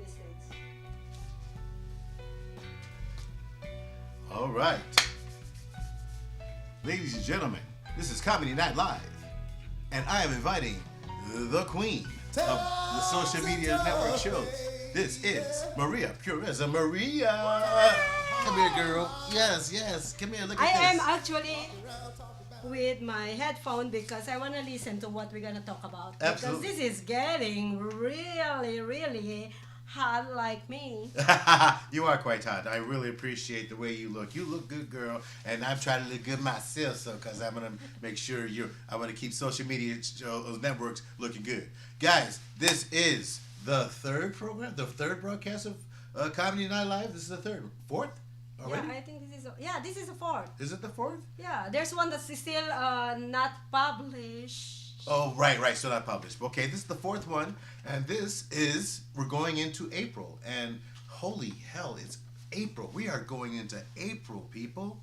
this stage. All right. Ladies and gentlemen, this is Comedy Night Live. And I am inviting the queen of the social media network shows. This is Maria Pureza. Maria! Come here, girl. Yes, yes. Come here, look I at am this. actually with my headphone because I want to listen to what we're going to talk about. Because Absolutely. this is getting really, really hot like me. You are quite hot. I really appreciate the way you look. You look good, girl, and I'm trying to look good myself. So, because I'm gonna make sure I want to keep social media networks looking good, guys. This is the third program, the third broadcast of Comedy Night Live. This is the third, fourth already. Yeah, I think this is the fourth. Is it the fourth? Yeah, there's one that's still not published. Oh, right, right. Still not published. Okay, this is the fourth one, and we're going into April, and holy hell, it's April. We are going into April, people.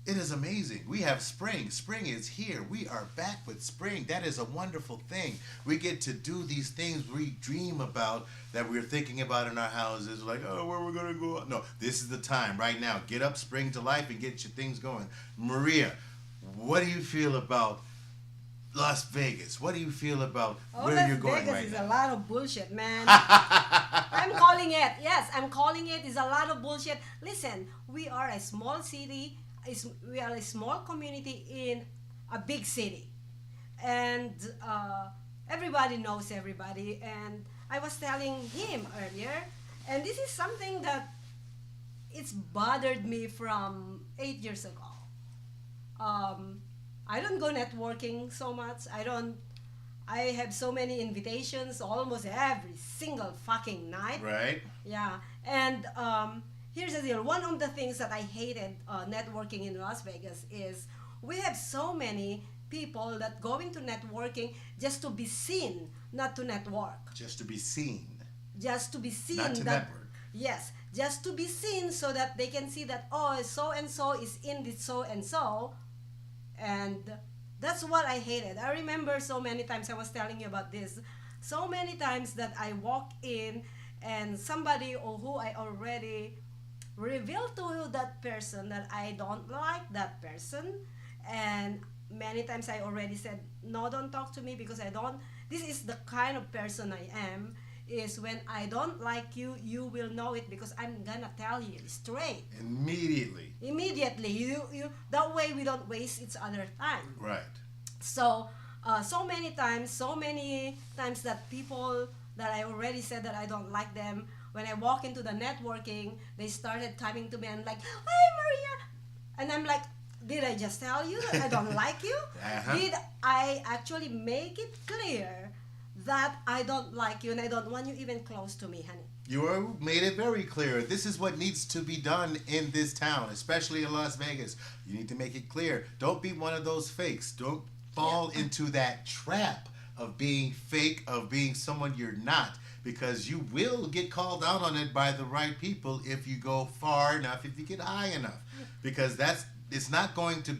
It is amazing. We have spring. Spring is here. We are back with spring. That is a wonderful thing. We get to do these things we dream about that we're thinking about in our houses. Like, oh, where we're going to go. No, this is the time right now. Get up, spring to life, and get your things going. Maria, what do you feel about Las Vegas? What do you feel about where Las you're going Vegas right is now? a lot of bullshit, man. I'm calling it. Yes, I'm calling it. It's a lot of bullshit. Listen, we are a small city. We are a small community in a big city, and everybody knows everybody. And I was telling him earlier, and this is something that it's bothered me from 8 years ago. I don't go networking so much. I have so many invitations almost every single fucking night. Right? Yeah, and here's the deal. One of the things that I hated networking in Las Vegas is we have so many people that go into networking just to be seen, not to network. Just to be seen, Just to be seen. not to that, network. Yes, just to be seen so that they can see that, oh, so and so is in this so and so. And that's what I hated. I remember so many times I was telling you about this. So many times that I walk in and somebody or who I already revealed to that person that I don't like that person, and many times I already said, no, don't talk to me because I don't, this is the kind of person I am, is when I don't like you, you will know it because I'm gonna tell you straight. Immediately. Immediately. You that way we don't waste each other time. Right. So so many times that people that I already said that I don't like them, when I walk into the networking, they started coming to me and like, hey Maria, and I'm like, did I just tell you that I don't like you? Uh-huh. Did I actually make it clear that I don't like you and I don't want you even close to me, honey? You made it very clear. This is what needs to be done in this town, especially in Las Vegas. You need to make it clear. Don't be one of those fakes. Don't fall into that trap of being fake, of being someone you're not, because you will get called out on it by the right people if you go far enough, if you get high enough, because it's not going to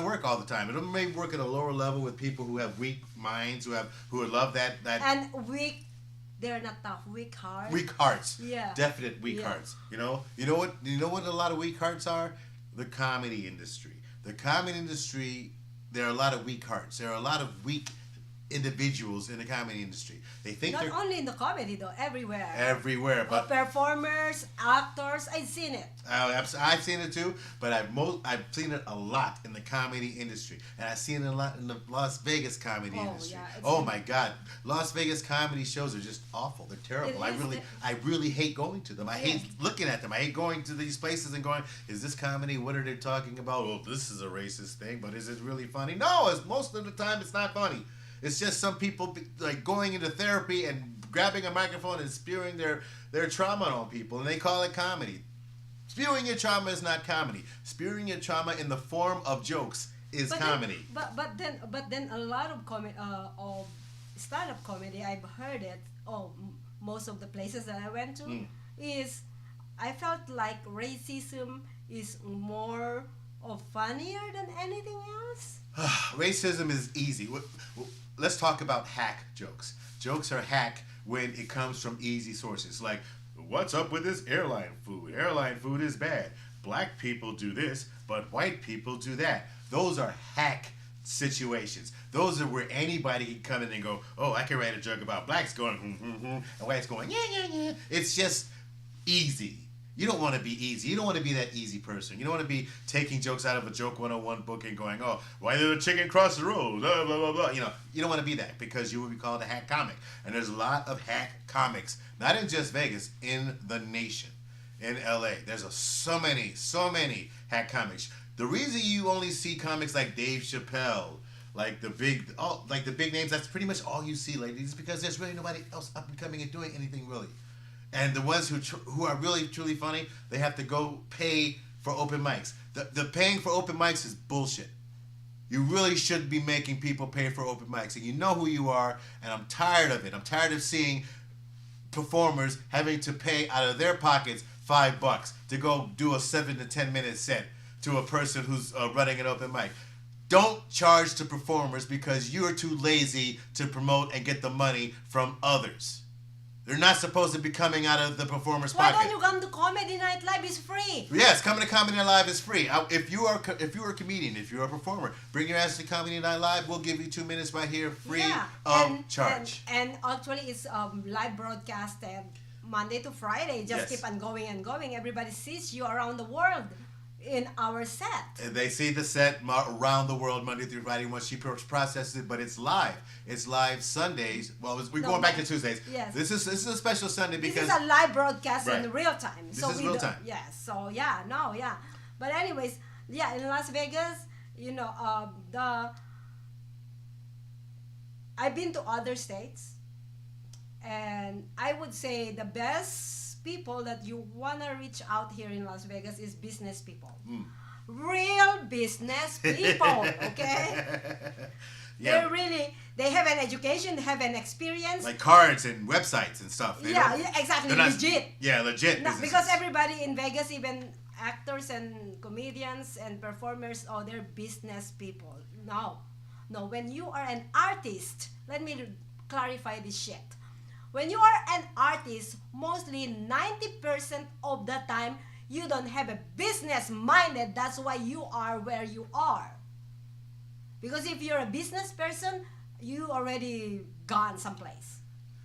work all the time. It may work at a lower level with people who have weak minds, who love that And weak, they're not tough, weak heart. weak hearts. Yeah. Definite weak Yeah. hearts. You know what a lot of weak hearts are? The comedy industry. The comedy industry, there are a lot of weak hearts. There are a lot of weak individuals in the comedy industry. They think Not they're only in the comedy though, everywhere. everywhere, but Performers, actors, I've seen it. I've seen it too, but I've seen it a lot in the comedy industry, and I've seen it a lot in the Las Vegas comedy Oh, industry. yeah, it's Oh really- my God, Las Vegas comedy shows are just awful. They're terrible. It is. I really hate going to them. I hate looking at them. I hate going to these places and going, is this comedy? What are they talking about? Well, this is a racist thing, but is it really funny? No, most of the time it's not funny. It's just some people like going into therapy and grabbing a microphone and spewing their trauma on people, and they call it comedy. Spewing your trauma is not comedy. Spewing your trauma in the form of jokes is comedy. But then a lot of of stand-up comedy, I've heard it. Most of the places that I went to is, I felt like racism is more of funnier than anything else. Racism is easy. Let's talk about hack jokes. Jokes are hack when it comes from easy sources. Like, what's up with this airline food? Airline food is bad. Black people do this, but white people do that. Those are hack situations. Those are where anybody can come in and go, oh, I can write a joke about blacks going, and whites going, yeah. It's just easy. You don't want to be easy. You don't want to be that easy person. You don't want to be taking jokes out of a Joke 101 book and going, oh, why did a chicken cross the road? Blah, blah, blah, blah. You don't want to be that because you will be called a hack comic. And there's a lot of hack comics, not in just Vegas, in the nation, in LA. There's so many hack comics. The reason you only see comics like Dave Chappelle, like the big names, that's pretty much all you see, ladies, is because there's really nobody else up and coming and doing anything really. And the ones who are really truly funny, they have to go pay for open mics. The paying for open mics is bullshit. You really should be making people pay for open mics, and you know who you are. And I'm tired of it. I'm tired of seeing performers having to pay out of their pockets $5 to go do a 7 to 10 minute set to a person who's running an open mic. Don't charge to performers because you are too lazy to promote and get the money from others. They're not supposed to be coming out of the performer's Why pocket. don't you come to Comedy Night Live? It's free. Yes, coming to Comedy Night Live is free. If you are a comedian, if you're a performer, bring your ass to Comedy Night Live. We'll give you 2 minutes right here, free of charge. And actually, it's live broadcasted Monday to Friday. Just Yes. keep on going and going. Everybody sees you around the world in our set. And they see the set around the world Monday through Friday once she processes it, but it's live. It's live Sundays. Well, we're going back to Tuesdays. Yes. This is a special Sunday because This is a live broadcast in Right. real time. This is real time. Yes. So yeah. But anyways, yeah, in Las Vegas, I've been to other states, and I would say the best people that you wanna reach out here in Las Vegas is business people. Real business people, okay? yeah, They have an education, they have an experience. like cards and websites and stuff. Yeah, exactly, they're not- legit. Yeah, legit. No, businesses. because everybody in Vegas, even actors and comedians and performers, they're business people. No. When you are an artist, let me clarify this shit. When you are an artist, mostly 90% of the time, you don't have a business minded. That's why you are where you are. Because if you're a business person, you already gone someplace.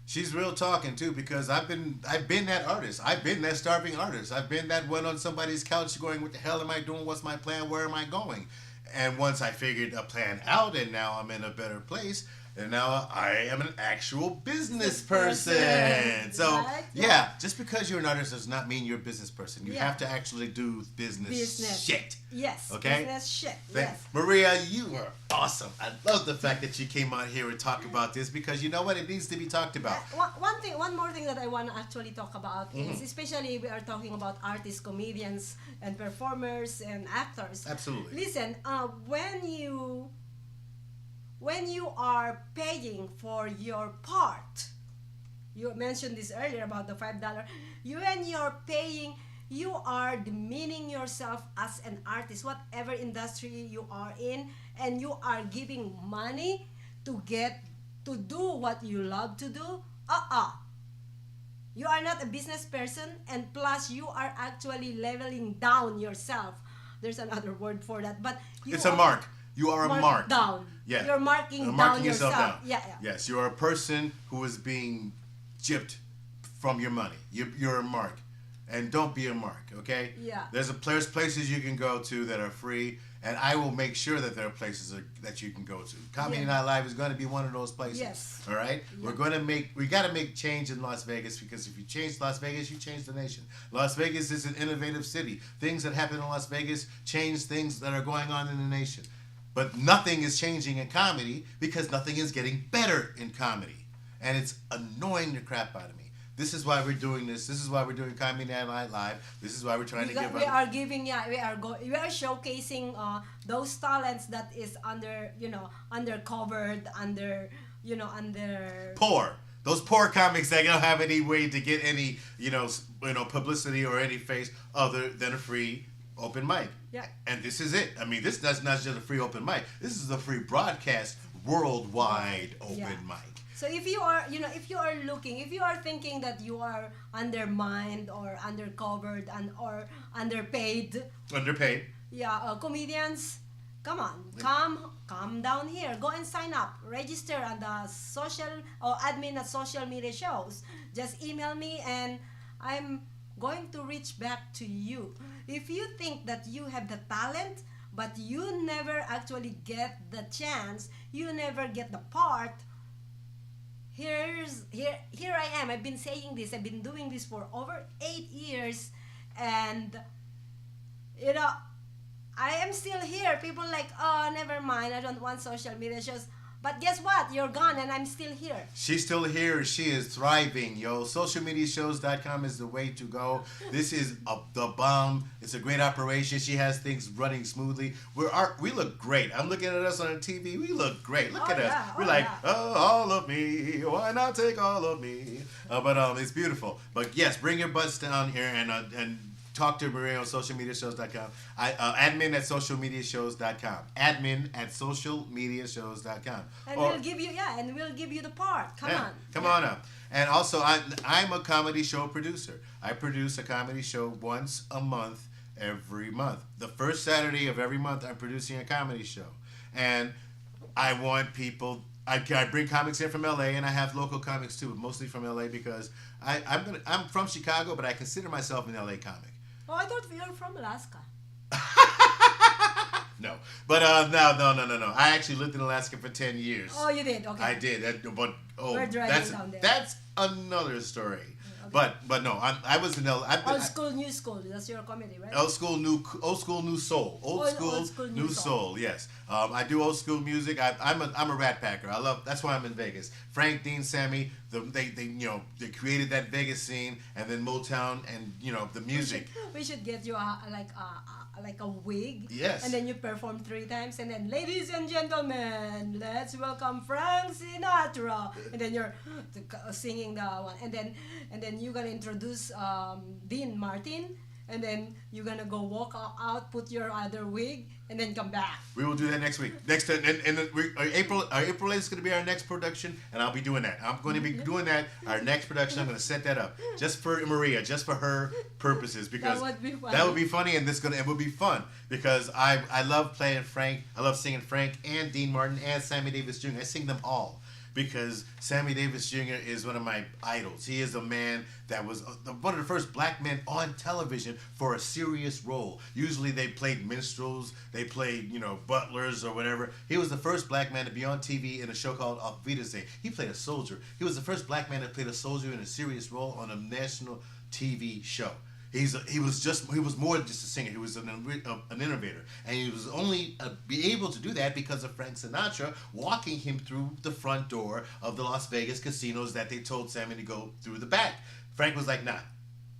She's real talking too, because I've been that artist. I've been that starving artist. I've been that one on somebody's couch going, what the hell am I doing? What's my plan? Where am I going? And once I figured a plan out and now I'm in a better place, and now I am an actual business person. So, Right? yeah, just because you're an artist does not mean you're a business person. You Yeah. have to actually do business shit. Yes. Okay? Business shit. Thank- Yes. Maria, you are awesome. I love the fact that you came out here and talk about this because you know what? It needs to be talked about. One more thing that I want to actually talk about is, especially we are talking about artists, comedians, and performers and actors. Absolutely. Listen, when you are paying for your part, you mentioned this earlier about the $5. When you're paying, you are demeaning yourself as an artist, whatever industry you are in, and you are giving money to do what you love to do. You are not a business person, and plus you are actually leveling down yourself. There's another word for that, but It's a mark. You are a mark. Down. Yeah. You're marking You're down marking yourself. down. Yeah. Yes, you are a person who is being gypped from your money. You're a mark. And don't be a mark, okay? Yeah. There's places you can go to that are free, and I will make sure that there are places that you can go to. Comedy Night Live is going to be one of those places. Yes. All right? We got to make change in Las Vegas, because if you change Las Vegas, you change the nation. Las Vegas is an innovative city. Things that happen in Las Vegas change things that are going on in the nation. But nothing is changing in comedy because nothing is getting better in comedy. And it's annoying the crap out of me. This is why we're doing this. This is why we're doing Comedy Night Live. This is why we're trying to give we are showcasing those talents that is undercovered, under poor. Those poor comics that don't have any way to get any publicity or any face other than a free open mic. Yeah. And this is it. I mean, that's not just a free open mic. This is a free broadcast, worldwide open mic. So if you are, if you are looking, if you are thinking that you are undermined or undercovered and or underpaid, Underpaid. yeah, comedians, come on, come down here. Go and sign up. Register on the social or admin at social media shows. Just email me and I'm going to reach back to you. If you think that you have the talent, but you never actually get the chance, you never get the part, here I am. I've been saying this. I've been doing this for over 8 years, and you know, I am still here. People like, oh, never mind. I don't want social media shows. But guess what? You're gone, and I'm still here. She's still here. She is thriving, yo. Socialmediashows.com is the way to go. This is the bomb. It's a great operation. She has things running smoothly. We look great. I'm looking at us on TV. We look great. Look at us. We're like, oh, all of me. Why not take all of me? But it's beautiful. But yes, bring your butts down here and talk to Maria on socialmediashows.com. Admin at socialmediashows.com. Admin at socialmediashows.com. And we'll give you the part. Come on up. And also, I'm a comedy show producer. I produce a comedy show once a month, every month. The first Saturday of every month, I'm producing a comedy show. And I want people... I bring comics in from LA, and I have local comics too, but mostly from LA because I'm from Chicago, but I consider myself an LA comic. Oh, I thought you were from Alaska. No, but no. I actually lived in Alaska for 10 years. Oh, you did? Okay. I did, We're driving down there. That's another story. Okay. But no, I was in LA. Old school, new school. That's your comedy, right? Old school, new soul. Old school, new soul. Yes, I do old school music. I'm a rat packer. That's why I'm in Vegas. Frank, Dean, Sammy, they created that Vegas scene, and then Motown, and the music. We should get you like a wig. Yes. And then you perform 3 times, and then, ladies and gentlemen, let's welcome Frank Sinatra. And then you're singing the one, and then you're gonna introduce Dean Martin, and then you're gonna go walk out, put your other wig, and then come back. We will do that next week. April is going to be our next production, and I'll be doing that. I'm going to be doing that. Our next production, I'm going to set that up just for Maria, just for her purposes, because that would be funny, and it would be fun because I love playing Frank. I love singing Frank and Dean Martin and Sammy Davis Jr. I sing them all. Because Sammy Davis Jr. is one of my idols. He is a man that was one of the first black men on television for a serious role. Usually they played minstrels, they played, butlers or whatever. He was the first black man to be on TV in a show called Auf Wiedersehen. He played a soldier. He was the first black man that played a soldier in a serious role on a national TV show. He was more than just a singer. He was an innovator, and he was only be able to do that because of Frank Sinatra walking him through the front door of the Las Vegas casinos that they told Sammy to go through the back. Frank was like, nah,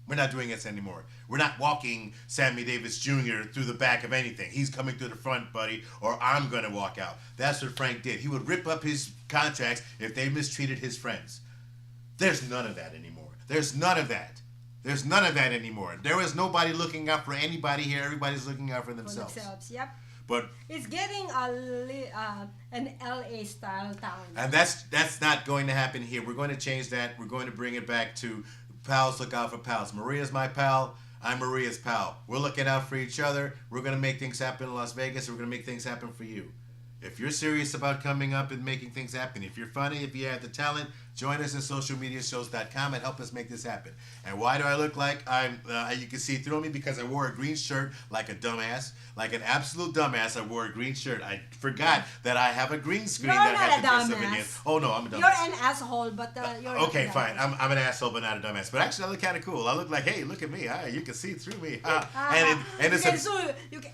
we're not doing this anymore. We're not walking Sammy Davis Jr. through the back of anything. He's coming through the front, buddy, or I'm gonna walk out. That's what Frank did. He would rip up his contracts if they mistreated his friends. There's none of that anymore. There's none of that anymore. There is nobody looking out for anybody here. Everybody's looking out for themselves. Yep. But it's getting an LA style town. And that's not going to happen here. We're going to change that. We're going to bring it back to pals look out for pals. Maria's my pal. I'm Maria's pal. We're looking out for each other. We're going to make things happen in Las Vegas. We're going to make things happen for you. If you're serious about coming up and making things happen, if you're funny, if you have the talent, join us at socialmediashows.com and help us make this happen. And why do I look like you can see through me? Because I wore a green shirt like a dumbass, like an absolute dumbass. I wore a green shirt. I forgot that I have a green screen that I have to dress up again. Oh no, I'm a dumbass. You're an asshole, but you're okay, fine. I'm an asshole, but not a dumbass. But actually, I look kind of cool. I look like, hey, look at me. You can see through me.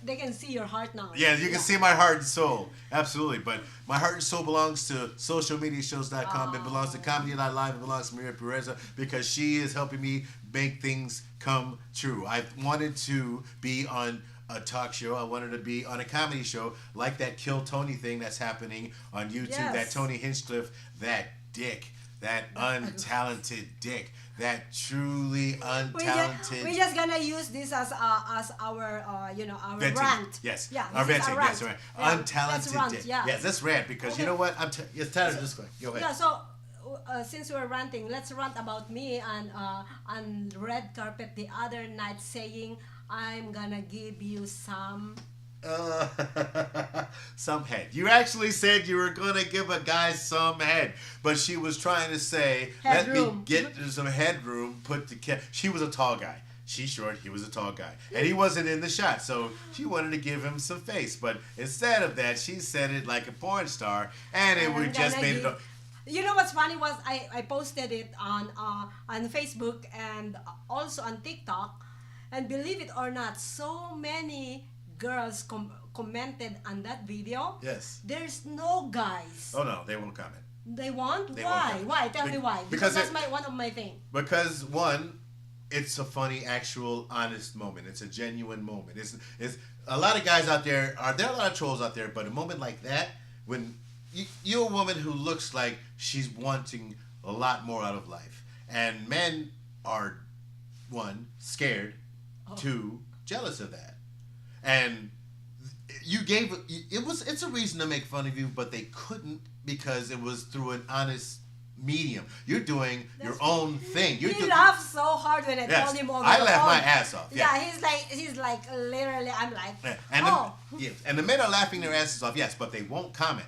They can see your heart now. Yeah, you can see my heart and soul. Absolutely. But my heart and soul belongs to socialmediashows.com. It belongs to Comedy Night Live. It belongs to Maria Pereza because she is helping me make things come true. I wanted to be on a talk show. I wanted to be on a comedy show like that Kill Tony thing that's happening on YouTube. Yes. That Tony Hinchcliffe, that dick, that untalented dick, that truly untalented. We're just gonna use this as our our venting. Rant. Yes. Yeah. Our venting. Yes. Right. Yeah, untalented rant, dick. Yeah. Yes, that's rant because you know what? It's Tyler. Just go ahead. Yeah. So since we're ranting, let's rant about me on red carpet the other night saying I'm gonna give you some. Uh, some head. You actually said you were gonna give a guy some head, but she was trying to say, "Let me Headroom. get some headroom." She was a tall guy. She's short. He was a tall guy, and he wasn't in the shot, so she wanted to give him some face. But instead of that, she said it like a porn star, and it I'm would just gonna made it. give- You know what's funny was I posted it on Facebook and also on TikTok, and believe it or not, so many girls commented on that video. Yes. There's no guys. Oh no, they won't comment. They want? They won't Why? comment. Why? Tell me why. Because Because that's it- one of my thing. Because one, it's a funny, actual, honest moment. It's a genuine moment. It's a lot of guys out there are a lot of trolls out there, but a moment like that when you're a woman who looks like she's wanting a lot more out of life, and men are one scared, two jealous of that, and you gave it's a reason to make fun of you, but they couldn't because it was through an honest medium. You're doing your own thing. You're He doing. laughed so hard when I Yes, told him over I the laughed phone. my ass off. Yeah. Yeah, he's like literally. I'm like, Yeah. And oh, and the men are laughing their asses off, yes, but they won't comment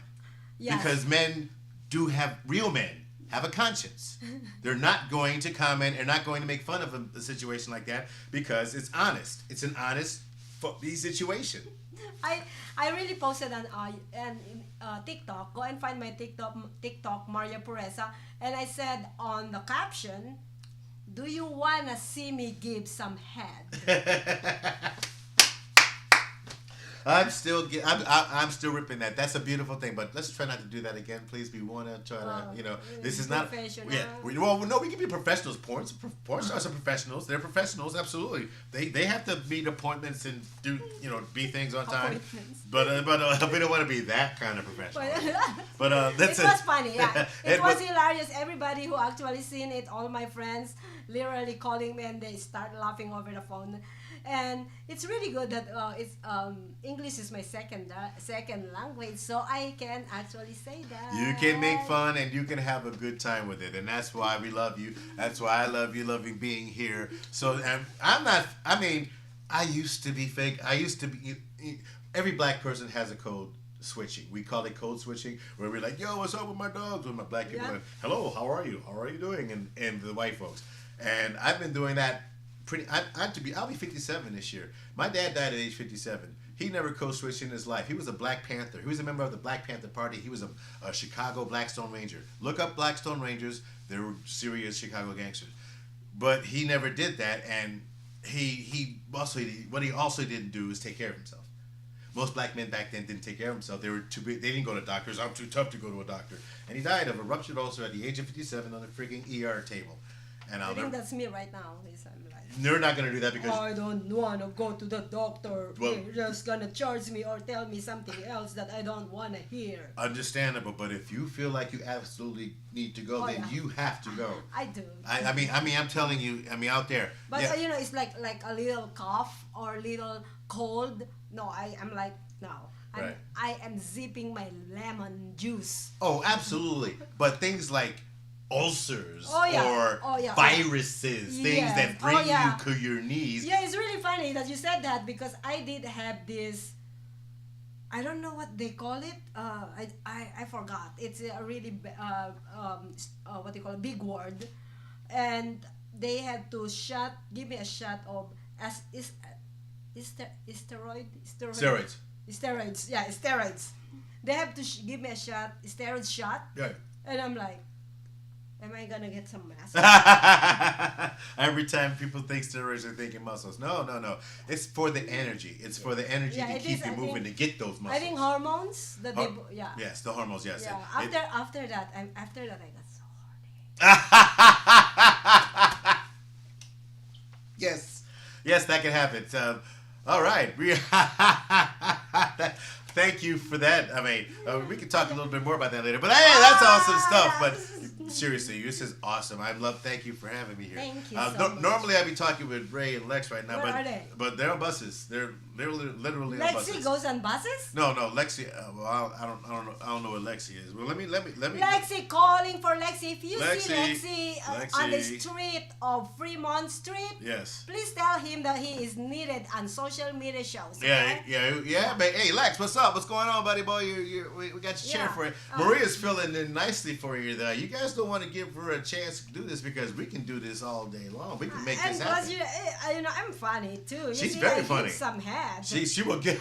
yes. because men do have real men have a conscience. They're not going to comment. They're not going to make fun of a situation like that because it's honest. It's an honest situation. I really posted on TikTok. Go and find my TikTok Maria Pureza, and I said on the caption, "Do you wanna see me give some head?" I'm still ripping that. That's a beautiful thing, but let's try not to do that again, please. We want to try to, this is not. Professional. Yeah. Well, no, we can be professionals. Porn stars are professionals. They're professionals, absolutely. They have to meet appointments and do, be things on time. Appointments. But we don't want to be that kind of professional. But that's it was funny, yeah. It It was was- hilarious. Everybody who actually seen it, all my friends, literally calling me and they start laughing over the phone. And it's really good that English is my second language, so I can actually say that. You can make fun and you can have a good time with it, and that's why we love you. That's why I love you, loving being here. So I used to be fake. I used to be. Every black person has a code switching. We call it code switching, where we're like, "Yo, what's up with my dogs?" With my black people, Yeah. and, "Hello, how are you? How are you doing?" And the white folks. And I've been doing that. I'll be 57 this year. My dad died at age 57. He never code switched in his life. He was a Black Panther. He was a member of the Black Panther Party. He was a Chicago Blackstone Ranger. Look up Blackstone Rangers. They were serious Chicago gangsters. But he never did that, and what he also didn't do is take care of himself. Most black men back then didn't take care of themselves. They were too big. They didn't go to doctors. I'm too tough to go to a doctor. And he died of a ruptured ulcer at the age of 57 on a freaking ER table. And I think that's me right now. I'm like, they're not going to do that because I don't want to go to the doctor. Well- They're just gonna charge me or tell me something else that I don't want to hear. understandable. But if you feel like you absolutely need to go, Oh, then yeah. you have to go. I do. I mean, I'm telling you. I mean, out there. But yeah. it's like a little cough or little cold. No, I'm like no. Right. I am zipping my lemon juice. Oh, absolutely. But things like ulcers Oh, yeah. or Oh, yeah. viruses, things Yes. that bring Oh, yeah. you to your knees. Yeah, it's really funny that you said that because I did have this. I don't know what they call it. I forgot. It's a really what do you call it, big word, and they had to give me a shot of Steroids. Steroids. Yeah, steroids. They have to give me a steroid shot, Right. and I'm like, am I gonna get some mass? Every time people think steroids, they're thinking muscles. No. It's for the energy. It's for the energy Yeah, to it keep is, you I moving, think- to get those muscles. I think hormones that they Hor- yeah. Yes, the hormones, yes. Yeah. It- After that I got so horny. Yes, that can happen. All right. Thank you for that. I mean, we can talk a little bit more about that later. But hey, that's awesome stuff. But seriously, this is awesome. Thank you for having me here. Thank you so much. Normally I'd be talking with Ray and Lex right now, Where are they? but they're on buses. They're Literally on Lexi buses. goes on buses? No, Lexi. Well, I don't know what Lexi is. Well, let me. Lexi, calling for Lexi. If you see Lexi, Lexi on the street of Fremont Street, Yes. please tell him that he is needed on social media shows. Yeah, Okay? yeah. But hey, Lex, what's up? What's going on, buddy boy? We got your chair Yeah. for you. Maria's filling in nicely for you. There. You guys don't want to give her a chance to do this because we can do this all day long. We can make And this plus, happen. you know, I'm funny too. You She's see, very I funny. hit some head. She will get.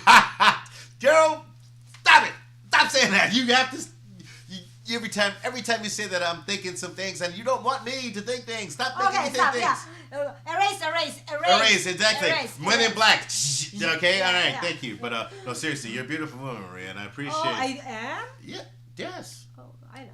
Girl, stop it! Stop saying that. You have to. Every time you say that, I'm thinking some things, and you don't want me to think things. Stop making Okay, me think stop. things. Yeah. Erase. Erase, exactly. Men in black. Okay, all right, Yeah. thank you. But no, seriously, you're a beautiful woman, Maria, and I appreciate. Oh, I am. Yeah. Yes. Oh, I know.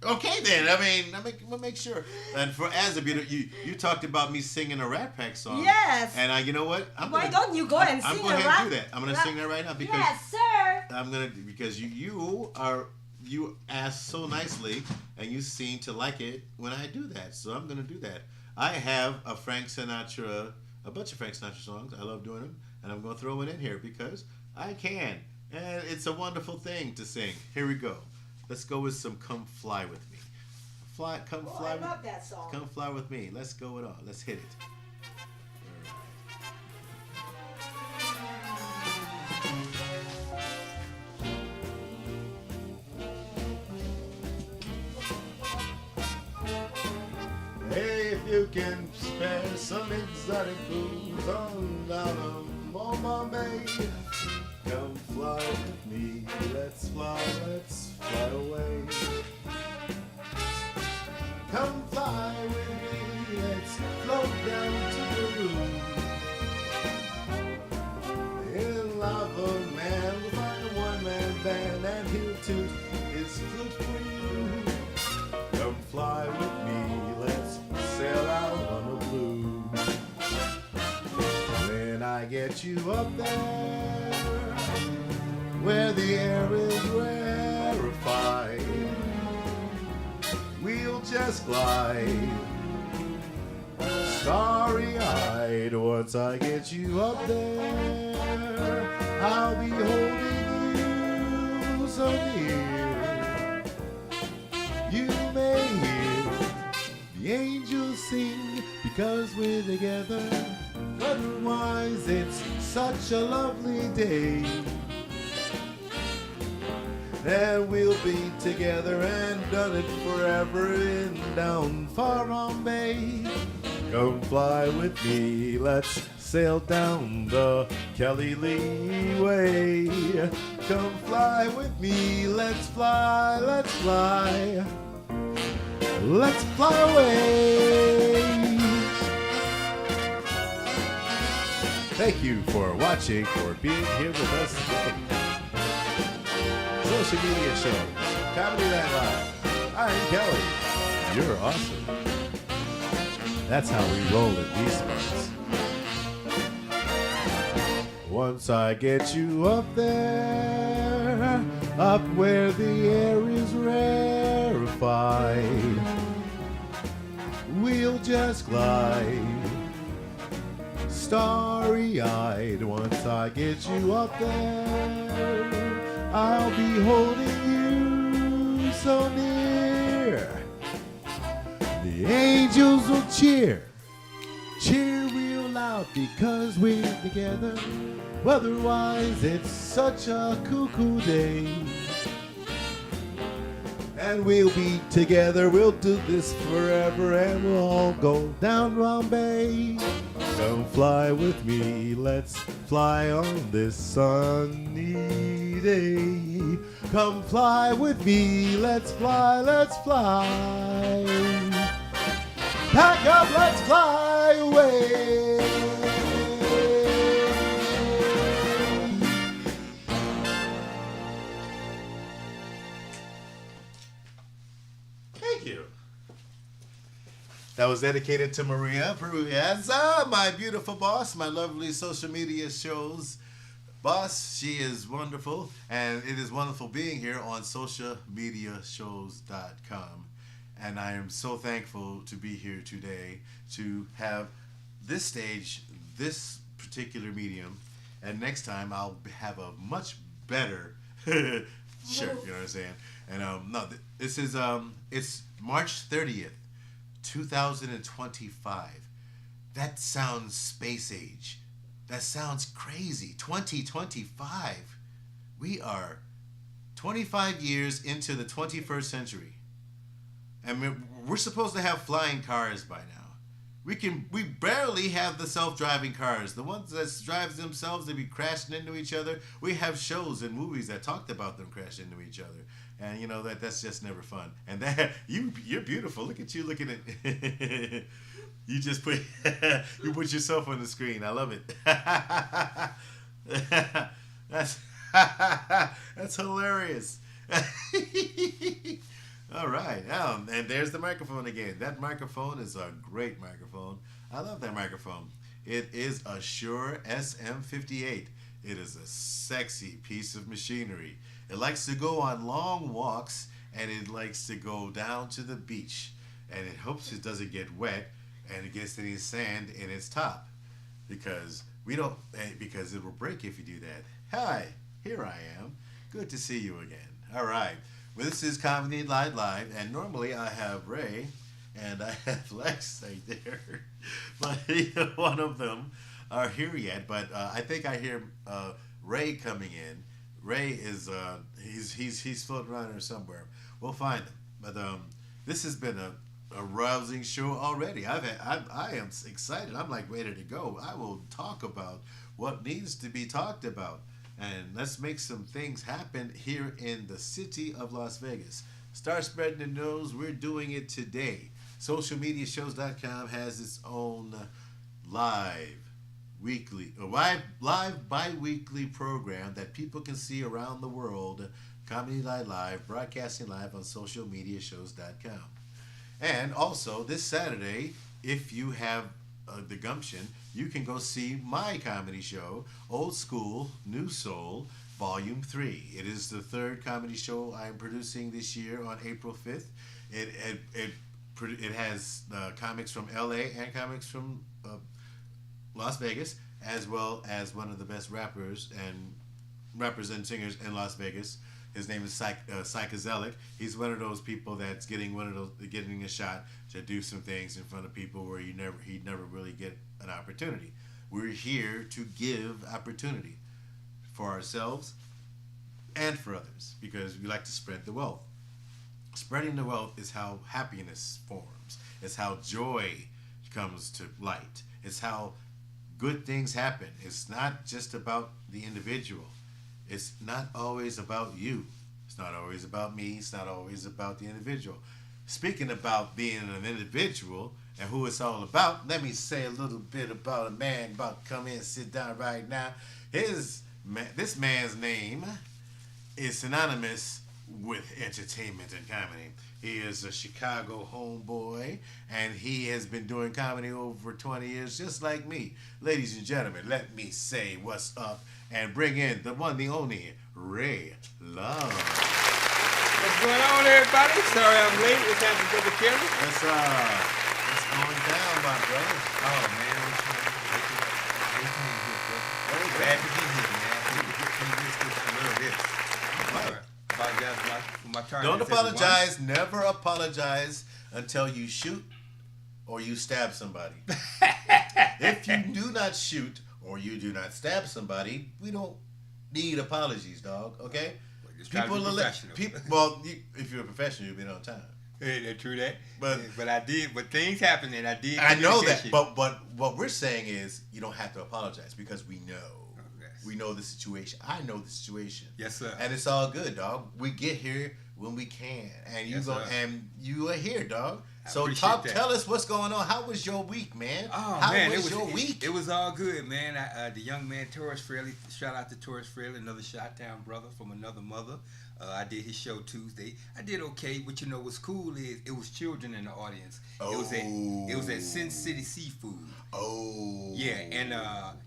Okay then. I mean, we'll make sure. And for as a beautiful, you talked about me singing a Rat Pack song. Yes. And you know what? Why don't you go and I'm sing going a to rap? do that. I'm going to sing that right now because Yes, sir. I'm gonna because you asked so nicely and you seem to like it when I do that. So I'm gonna do that. I have a bunch of Frank Sinatra songs. I love doing them, and I'm gonna throw it in here because I can, and it's a wonderful thing to sing. Here we go. Let's go with some "Come Fly with Me." Come Oh, fly. I love that song. Come fly with me. Let's go it all. Let's hit it. Hey, if you can spare some exotic foods on down on Mobile Bay, come fly with me. Let's fly away. Come fly with me. Let's float down to the room. In Lava Man, we'll find a one-man band, and he'll toot his flute for you. Come fly with me. Let's sail out on a blue. When I get you up there, where the air is rarefied, we'll just glide, starry-eyed. Once I get you up there, I'll be holding you so near. You may hear the angels sing because we're together. Otherwise, it's such a lovely day. And we'll be together and done it forever in down far on Bay. Come fly with me, let's sail down the Kelly Lee Way. Come fly with me, let's fly, let's fly. Let's fly away. Thank you for watching, for being here with us today. Social media show, Comedy Night Live. I'm Kelly. You're awesome. That's how we roll in these parts. Once I get you up there, up where the air is rarefied, we'll just glide, starry-eyed. Once I get you up there, I'll be holding you so near. The angels will cheer real loud because we're together. Otherwise, it's such a cuckoo day. And we'll be together, we'll do this forever, and we'll all go down Bombay. Come fly with me, let's fly on this sunny day. Come fly with me, let's fly, let's fly. Pack up, let's fly away. Thank you. That was dedicated to Maria Peruiaza, my beautiful boss, my lovely social media shows boss. She is wonderful, and it is wonderful being here on socialmediashows.com. And I am so thankful to be here today to have this stage, this particular medium, and next time I'll have a much better shirt. You know what I'm saying? And no, this is it's March 30th, 2025. That sounds space age. That sounds crazy. 2025. We are 25 years into the 21st century. And we're supposed to have flying cars by now. We barely have the self-driving cars. The ones that drive themselves, they be crashing into each other. We have shows and movies that talked about them crashing into each other. And you know that's just never fun. And that you're beautiful. Look at you looking at you just put you put yourself on the screen. I love it. That's that's hilarious. All right. And there's the microphone again. That microphone is a great microphone. I love that microphone. It is a Shure SM58. It is a sexy piece of machinery. It likes to go on long walks, and it likes to go down to the beach. And it hopes it doesn't get wet and it gets any sand in its top. Because because it will break if you do that. Hi, here I am. Good to see you again. All right. Well, this is Comedy Night Live, and normally I have Ray and I have Lex right there, but neither one of them are here yet. But I think I hear Ray coming in. Ray is he's floating around here somewhere. We'll find him. But this has been a rousing show already. I am excited. I'm like ready to go. I will talk about what needs to be talked about. And let's make some things happen here in the city of Las Vegas. Start spreading the news. We're doing it today. Socialmediashows.com has its own live bi-weekly program that people can see around the world. Comedy Night Live, broadcasting live on socialmediashows.com. And also this Saturday, if you have the gumption, you can go see my comedy show, Old School, New Soul, Volume 3. It is the third comedy show I'm producing this year on April 5th. It has comics from LA and comics from Las Vegas, as well as one of the best rappers and singers in Las Vegas. His name is Psychedelic. He's one of those people that's getting a shot to do some things in front of people where he'd never really get an opportunity. We're here to give opportunity for ourselves and for others because we like to spread the wealth. Spreading the wealth is how happiness forms. It's how joy comes to light. It's how good things happen. It's not just about the individual. It's not always about you. It's not always about me. It's not always about the individual. Speaking about being an individual and who it's all about, let me say a little bit about a man about to come in and sit down right now. This man's name is synonymous with entertainment and comedy. He is a Chicago homeboy, and he has been doing comedy over 20 years, just like me. Ladies and gentlemen, let me say what's up and bring in the one, the only, Ray Love. What's going on, everybody? Sorry I'm late. What's happening, Brother Kelly? It's going down, my brother. Oh, man. Glad to be here, man. I love this. Apologize for my tardiness. Don't apologize. Never apologize until you shoot or you stab somebody. If you do not shoot or you do not stab somebody, we don't need apologies, dog. Okay? Well, just try to be professional. If you're a professional, you'll be on time. Hey, true that. But I did. But things happened, and I did. I know that. But what we're saying is you don't have to apologize because we know. We know the situation. I know the situation. Yes, sir. And it's all good, dog. We get here when we can, and you are here, dog. So tell us what's going on. How was your week, man? How was your week? It was all good, man. The young man, Taurus Fraley, shout out to Taurus Fraley, another Chi-Town brother from another mother. I did his show Tuesday. I did okay, but you know what's cool is it was children in the audience. Oh. It was at Sin City Seafood. Oh. Yeah, and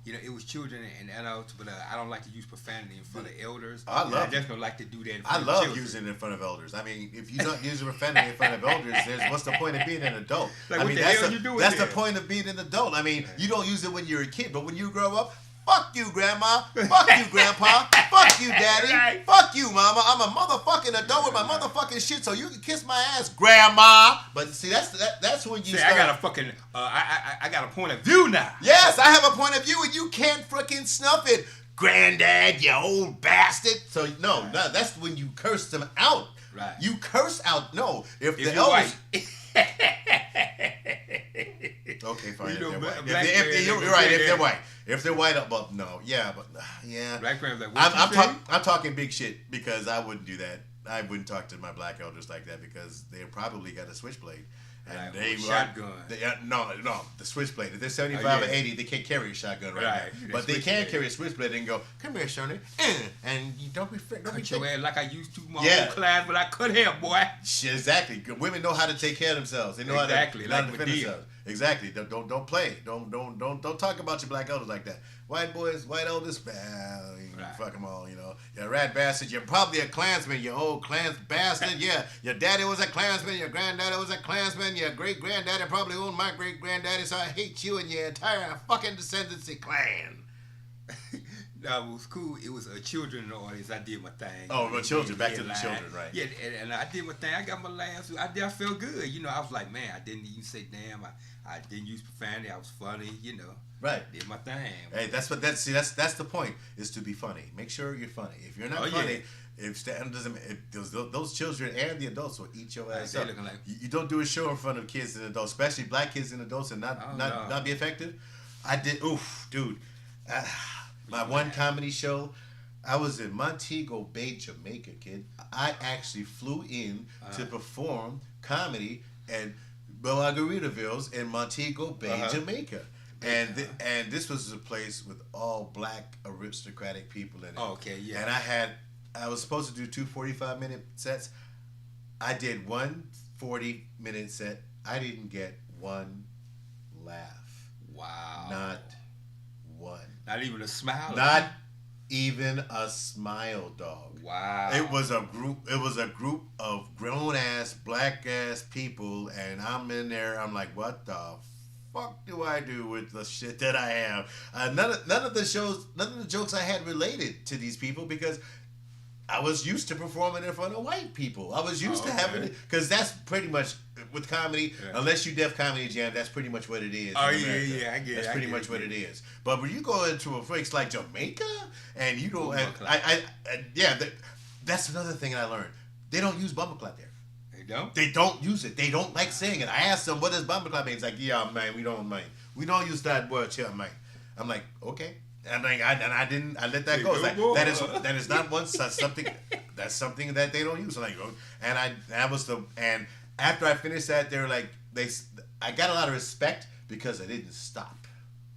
it was children and adults, but I don't like to use profanity in front of elders. I just don't like to do that in I front of love children. using it in front of elders. I mean, if you're not using profanity in front of elders, what's the point of being an adult? Like, what the hell you doing that's there? the point of being an adult. I mean, you don't use it when you're a kid, but when you grow up, Fuck you, grandma. Fuck you, grandpa. Fuck you, daddy. Right. Fuck you, mama. I'm a motherfucking adult with my motherfucking shit, so you can kiss my ass, grandma. But see, that's when you See, start. I got a fucking, I got a point of view now. Yes, I have a point of view, and you can't freaking snuff it, granddad, you old bastard. So no, that's when you curse them out. Right. You curse out. No, if the If you're elders. white. Okay, fine. You know, if they're white. black If man, you're they right. say If they're that. white. If they're white, but no, yeah, but yeah. Black parents like, what I'm talking big shit because I wouldn't do that. I wouldn't talk to my black elders like that because they probably got a switchblade. And Right, they or were shotgun. no, the switchblade. If they're 75 or yeah. 80, they can't carry a shotgun right, Right, now. the But they can switchblade. carry a switchblade and go, come here, Shoney, and you don't be don't be Cut your ass like I used to my Yeah. old class, but I cut hair, boy. Shit, exactly. Women know how to take care of themselves. They know Exactly, how to like defend Madea. themselves. Exactly. Don't play. Don't talk about your black elders like that. White boys, white elders, you Right. fuck them all. You're a rat bastard. You're probably a Klansman. You old Klans bastard. Yeah, your daddy was a Klansman. Your granddaddy was a Klansman. Your great granddaddy probably owned my great granddaddy. So I hate you and your entire fucking descendancy clan. No, it was cool. It was children in the audience. I did my thing. Oh, well, children. Back to the line. children, right. Yeah, and I did my thing. I got my laughs. I felt good. I was like, man, I didn't even say damn. I didn't use profanity. I was funny. Right. Did my thing. Hey, that's the point, is to be funny. Make sure you're funny. If you're not Oh, funny, if Stanton doesn't, if those children and the adults will eat your ass they up. looking like- You don't do a show in front of kids and adults, especially black kids and adults, and Oh, not no. be effective. I did. Oof, dude. My one comedy show. I was in Montego Bay, Jamaica, kid. I actually flew in to perform comedy at Margaritaville's in Montego Bay, Jamaica. And this was a place with all black aristocratic people in it. Oh, okay, yeah. And I was supposed to do two 45-minute sets. I did one 40-minute set. I didn't get one laugh. Wow. Not one. Not even a smile. Not even a smile, dog. Wow. It was a group of grown ass black ass people, and I'm in there. I'm like, what the fuck do I do with the shit that I have? None of the jokes I had related to these people because I was used to performing in front of white people. I was used to having it, because that's pretty much with comedy. Yeah. unless you Def Comedy Jam, that's pretty much what it is. Oh, in yeah, America. yeah, I get it, That's I pretty get much it, what yeah. it is. But when you go into a place like Jamaica and you don't, and Bumbleclap. that's another thing I learned. They don't use bumbleclap there. They don't? They don't use it. They don't like saying it. I asked them, what does bumbleclap mean? It's like, yeah, man, we don't mind. We don't use that word here, man. I'm like, okay. And I let that go. It's like, that is not something. That's something that they don't use. I'm like, and after I finished that, they were like, I got a lot of respect because I didn't stop.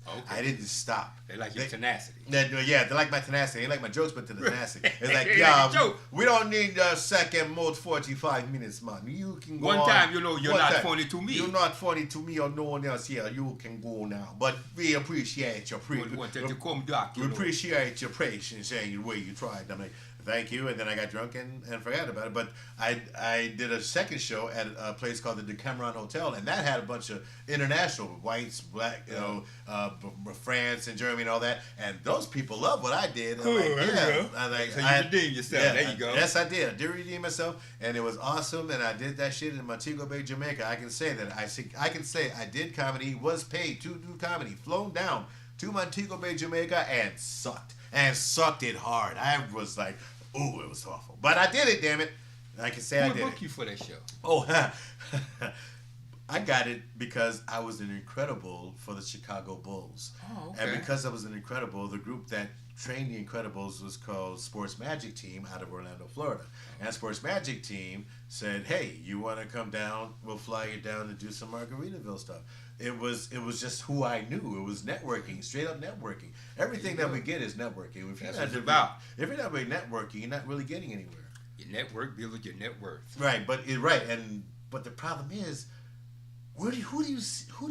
Okay. I didn't stop. They like your tenacity. Yeah, they like my tenacity. They like my jokes, but the tenacity. It's like, They yeah, like the joke. we don't need a second more 45 minutes, man. You can go One on. time, you're One not time. funny to me. You're not funny to me or no one else here. You can go now. But we appreciate your You want to come back, we appreciate your patience and the way you tried. I'm like, thank you. And then I got drunk and forgot about it. But I did a second show at a place called the Decameron Hotel, and that had a bunch of international whites, black, France and Germany and all that. And those people love what I did. And Cool, like, there you yeah. go. I like, So you redeemed yourself. There you go. Yes, I did. I did redeem myself, and it was awesome. And I did that shit in Montego Bay, Jamaica. I can say that. I can say I did comedy, was paid to do comedy, flown down to Montego Bay, Jamaica, and sucked it hard. I was like, ooh, it was awful, but I did it. Damn it! I can say I Who did booked it. you for that show? Oh, I got it because I was an Incredible for the Chicago Bulls. Oh, okay. And because I was an Incredible, the group that trained the Incredibles was called Sports Magic Team out of Orlando, Florida. And Sports Magic Team said, hey, you want to come down? We'll fly you down to do some Margaritaville stuff. It was just who I knew. It was networking, straight up networking. Everything that we get is networking. If That's you're what it's not, about. If you're not really networking, you're not really getting anywhere. Your network builds your net worth. Right, but the problem is, who do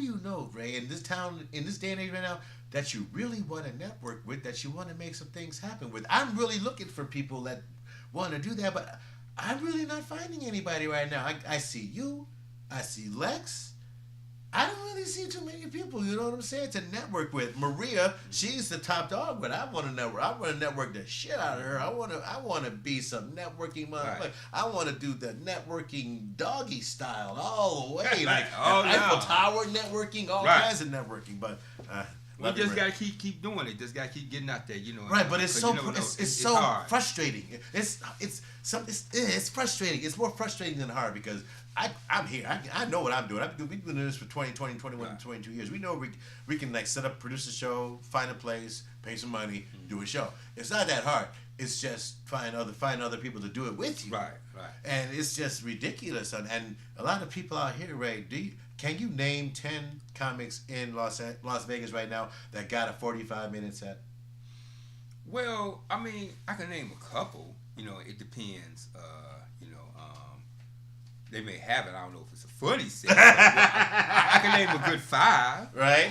you know, Ray, in this town, in this day and age right now, that you really want to network with, that you want to make some things happen with? I'm really looking for people that want to do that, but I'm really not finding anybody right now. I see you, I see Lex, I don't really see too many people, you know what I'm saying, to network with. Maria, she's the top dog, but I want to network. I want to network the shit out of her. I want to be some networking motherfucker. Right. I want to do the networking doggy style all the way, like Oh, Eiffel yeah. Tower networking, all Right. kinds of networking. But We love you, just Maria. gotta keep doing it. Just gotta keep getting out there, you know. Right, but it's 'cause so you never know. it's so hard. frustrating. It's frustrating. It's more frustrating than hard because I'm here. I know what I'm doing. We've been doing this for 20, 21, Right. 22 years. We know we can like set up, produce a show, find a place, pay some money, do a show. It's not that hard. It's just find other people to do it with you. Right. And it's just ridiculous. And a lot of people out here, Ray, can you name 10 comics in Las Vegas right now that got a 45-minute set? Well, I mean, I can name a couple. You know, it depends. They may have it. I don't know if it's a funny set. But I can name a good 5. Right?